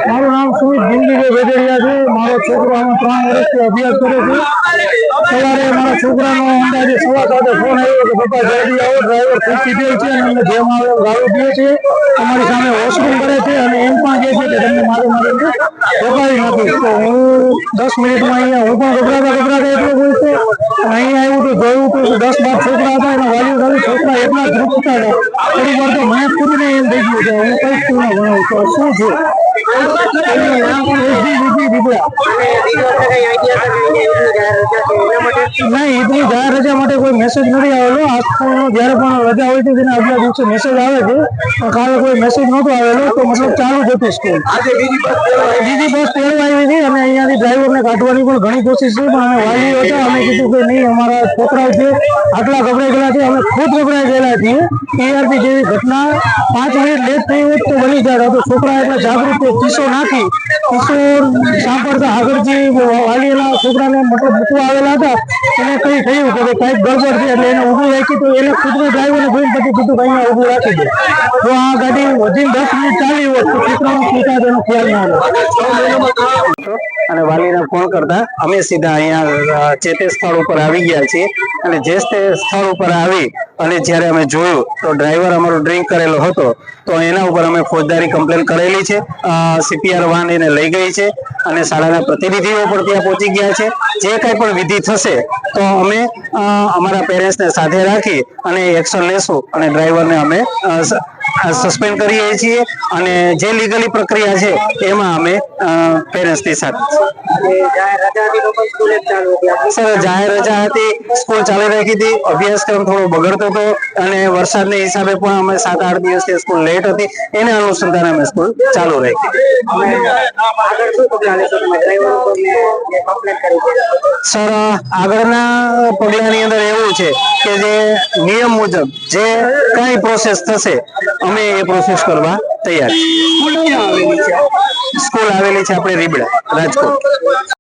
મારું નામ સુમિત જિંદગીભાઈ વેજડિયા છે। મારો છોકરો આમાં 3 વર્ષથી અભ્યાસ કરે છે। સવારે મારા છોકરાનો અંદાજે 7:15 ફોન આવ્યો કે પપ્પા જલ્દી આવો, ડ્રાઈવર ખુશી દે છે અને અમને જેમ આવે ગાળો દે છે, અમારી સામે વોશરૂમ કરે છે અને એમ પણ કહે છે કે તમને મારે ભગાવી નાખીશ। તો હું 10 મિનિટમાં અહીંયા હું પણ ગભરાતા એટલો બોલતો અહીંયા આવ્યું તો જોયું તો 10-12 છોકરા હતા, એના વાલીઓ સાથે છોકરા એટલા ધ્રુપતા હતા। થોડી વાર તો મને ખુદને એમ થઈ ગયું કે હું કઈ સ્કૂલમાં ભણાવું તો શું છે। नहीं इतनी जाहिर रजा माटे कोई मैसेज नहीं आवेलो। आ स्कूलनो જ્યારે પણ રજા હોય છે તેના આગલા દિવસે મેસેજ આવે છે, પણ કાલે કોઈ મેસેજ નહોતો આવેલો તો મતલબ ચાલુ જ હતી સ્કૂલ। બીજી બસ તેડવા આવી હતી અને અહીંયાથી ડ્રાઈવરને કાઢવાની પણ ઘણી કોશિશ કરી, પણ અમે વાલીઓ હતા, અમે કીધું કે નહીં અમારા છોકરાઓ છે આટલા ગભરાઈ ગયેલા છે, અમે ખુદ ગભરાઈ ગયેલા છીએ। ટીઆરપી જેવી ઘટના 5 મિનિટ લેટ થઈ હોત તો બની જાત। તો છોકરા એટલા જાગૃત કિસ્સો નાખી કિસ્સો સાંભળતા આગળથી વાલીઓના છોકરાને મતલબ મૂકવા આવેલા હતા, એને કઈ થયું કે કઈક ગડબડ છે એટલે એને ઊભું રાખી, તો એને ખુદને ડ્રાઈવરને જોઈને પછી કીધું કે અહીંયા ઊભું રાખી દે। તો આ ગાડી વધી 10 મિનિટ ચાલી હોત તો છોકરાનો પિતા તેનો ખ્યાલ ના આવ્યો અને વાલીને ફોન કરતા અમે સીધા અહીંયા ચેતે સ્થળ ઉપર આવી ગયા છીએ। અને જે સ્થળ ઉપર આવી અને જ્યારે અમે જોયું તો ડ્રાઈવર અમારો ડ્રિંક કરેલો હતો, તો એના ઉપર અમે ફોજદારી કમ્પ્લેન કરેલી છે। સીપીઆર વાન એને લઈ ગઈ છે અને શાળાના પ્રતિનિધિઓ પણ ત્યાં પહોંચી ગયા છે। જે કંઈ પણ વિધિ થશે તો અમે અમારા પેરેન્ટ્સને સાથે રાખી અને એક્શન લેશું અને ડ્રાઈવરને અમે સસ્પેન્ડ કરીએ છીએ અને જે લીગલી પ્રક્રિયા છે એમાં અમે પેરેન્ટ્સની સાથે સર જાહેર રજા હતી, સ્કૂલ ચાલુ રાખી હતી, અભ્યાસક્રમ થોડો બગડતો હતો અને વરસાદને હિસાબે પણ અમે 7-8 દિવસથી સ્કૂલ લેટ હતી, એને અનુસંધાને અમે સ્કૂલ ચાલુ રાખી। સર આગળના પગલાની અંદર એવું છે કે જે નિયમ મુજબ જે કઈ પ્રોસેસ થશે અમે એ પ્રોસેસ કરવા તૈયાર છીએ। સ્કૂલ આવેલી છે આપણે રીબડા, રાજકોટ।